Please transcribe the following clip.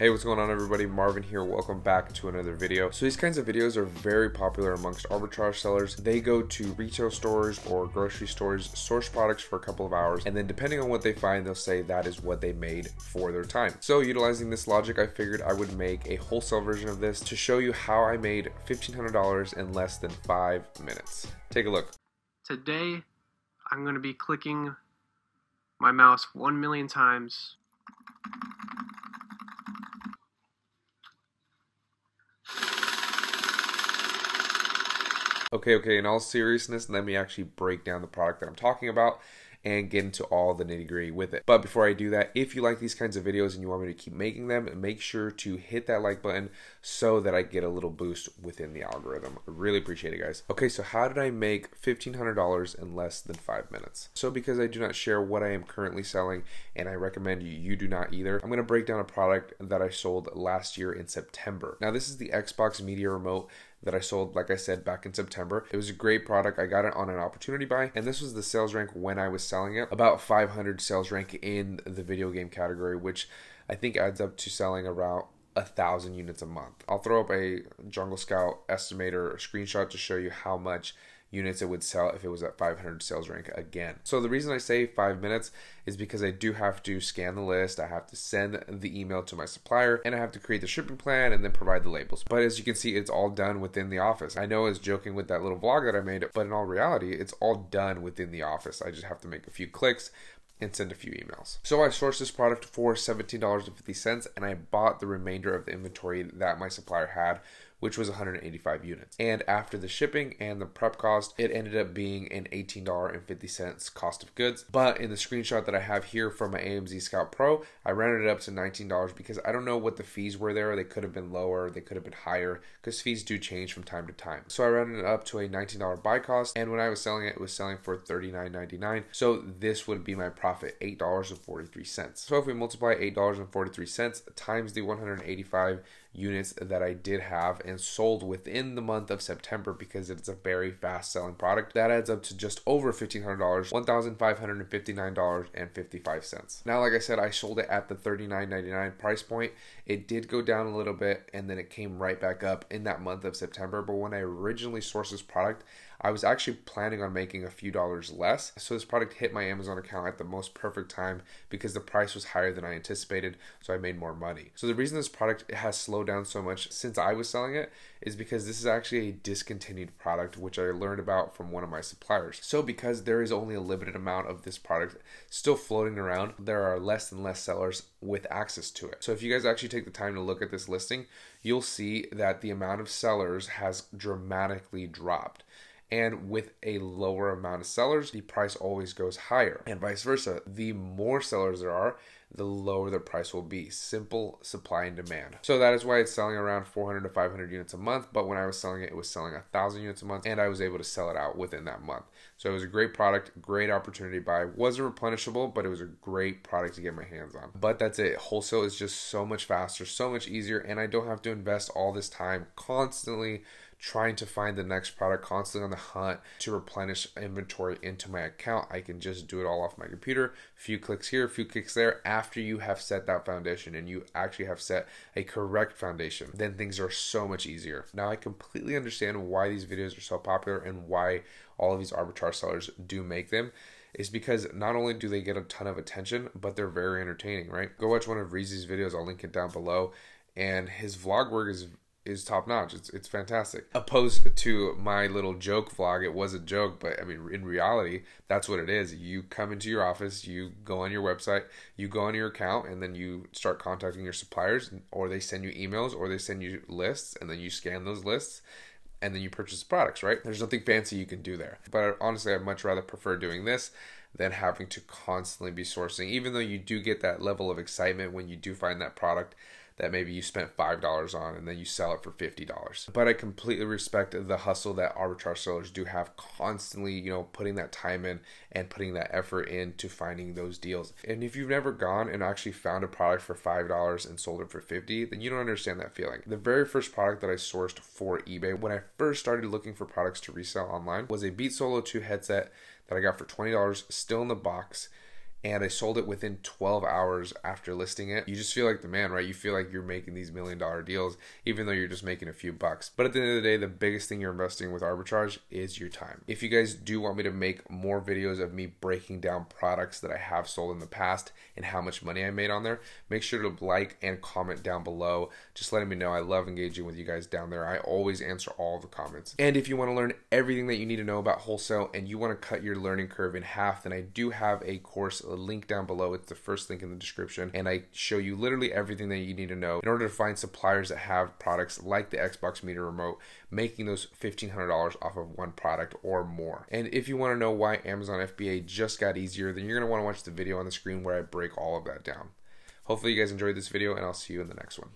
Hey, what's going on everybody? Marvin here. Welcome back to another video. So these kinds of videos are very popular amongst arbitrage sellers. They go to retail stores or grocery stores, source products for a couple of hours, and then depending on what they find, they'll say that is what they made for their time. So utilizing this logic, I figured I would make a wholesale version of this to show you how I made $1,500 in less than 5 minutes. Take a look. Today, I'm going to be clicking my mouse 1 million times. Okay, in all seriousness, let me actually break down the product that I'm talking about and get into all the nitty-gritty with it. But before I do that, if you like these kinds of videos and you want me to keep making them, make sure to hit that like button so that I get a little boost within the algorithm. I really appreciate it, guys. Okay, so how did I make $1,500 in less than 5 minutes? So because I do not share what I am currently selling, and I recommend you do not either, I'm gonna break down a product that I sold last year in September. Now this is the Xbox Media Remote that I sold, like I said, back in September. It was a great product. I got it on an opportunity buy, and this was the sales rank when I was selling it. About 500 sales rank in the video game category, which I think adds up to selling around 1,000 units a month. I'll throw up a Jungle Scout estimator screenshot to show you how much units it would sell if it was at 500 sales rank again. So the reason I say 5 minutes is because I do have to scan the list, I have to send the email to my supplier, and I have to create the shipping plan and then provide the labels. But as you can see, it's all done within the office. I know I was joking with that little vlog that I made, but in all reality, it's all done within the office. I just have to make a few clicks and send a few emails. So I sourced this product for $17.50 and I bought the remainder of the inventory that my supplier had, which was 185 units. And after the shipping and the prep cost, it ended up being an $18.50 cost of goods. But in the screenshot that I have here from my AMZ Scout Pro, I rounded it up to $19 because I don't know what the fees were there. They could have been lower, they could have been higher, because fees do change from time to time. So I rounded it up to a $19 buy cost, and when I was selling it, it was selling for $39.99. So this would be my profit, $8.43. So if we multiply $8.43 times the 185 units that I did have and sold within the month of September, because it's a very fast selling product, that adds up to just over $1,500, $1,559.55. Now, like I said, I sold it at the $39.99 price point. It did go down a little bit and then it came right back up in that month of September. But when I originally sourced this product, I was actually planning on making a few dollars less. So this product hit my Amazon account at the most perfect time because the price was higher than I anticipated, so I made more money. So the reason this product has slowed down so much since I was selling it is because this is actually a discontinued product, which I learned about from one of my suppliers. So because there is only a limited amount of this product still floating around, there are less and less sellers with access to it. So if you guys actually take the time to look at this listing, you'll see that the amount of sellers has dramatically dropped. And with a lower amount of sellers, the price always goes higher, and vice versa. The more sellers there are, the lower the price will be. Simple supply and demand. So that is why it's selling around 400 to 500 units a month. But when I was selling it, it was selling 1,000 units a month, and I was able to sell it out within that month. So it was a great product, great opportunity buy. Wasn't replenishable, but it was a great product to get my hands on. But that's it. Wholesale is just so much faster, so much easier, and I don't have to invest all this time constantly trying to find the next product, constantly on the hunt to replenish inventory into my account. I can just do it all off my computer. A few clicks here, a few clicks there. After you have set that foundation and you actually have set a correct foundation, then things are so much easier. Now I completely understand why these videos are so popular and why all of these arbitrage sellers do make them. Is because not only do they get a ton of attention, but they're very entertaining, right? Go watch one of Reezy's videos. I'll link it down below. And his vlog work is top notch. It's fantastic. Opposed to my little joke vlog, it was a joke, but I mean, in reality, that's what it is. You come into your office, you go on your website, you go on your account, and then you start contacting your suppliers, or they send you emails, or they send you lists, and then you scan those lists, and then you purchase products, right? There's nothing fancy you can do there. But honestly, I'd much rather prefer doing this than having to constantly be sourcing, even though you do get that level of excitement when you do find that product that maybe you spent $5 on and then you sell it for $50. But I completely respect the hustle that arbitrage sellers do have, constantly, you know, putting that time in and putting that effort into finding those deals. And if you've never gone and actually found a product for $5 and sold it for $50, then you don't understand that feeling. The very first product that I sourced for eBay when I first started looking for products to resell online was a Beat Solo 2 headset that I got for $20, still in the box. and I sold it within 12 hours after listing it. You just feel like the man, right? You feel like you're making these $1 million deals, even though you're just making a few bucks. But at the end of the day, the biggest thing you're investing with arbitrage is your time. If you guys do want me to make more videos of me breaking down products that I have sold in the past and how much money I made on there, make sure to like and comment down below, just letting me know. I love engaging with you guys down there. I always answer all the comments. And if you want to learn everything that you need to know about wholesale and you want to cut your learning curve in half, then I do have a course, a link down below. It's the first link in the description, and I show you literally everything that you need to know in order to find suppliers that have products like the Xbox Meter Remote, making those $1,500 off of one product or more. And if you want to know why Amazon FBA just got easier, then you're going to want to watch the video on the screen where I break all of that down. Hopefully you guys enjoyed this video, and I'll see you in the next one.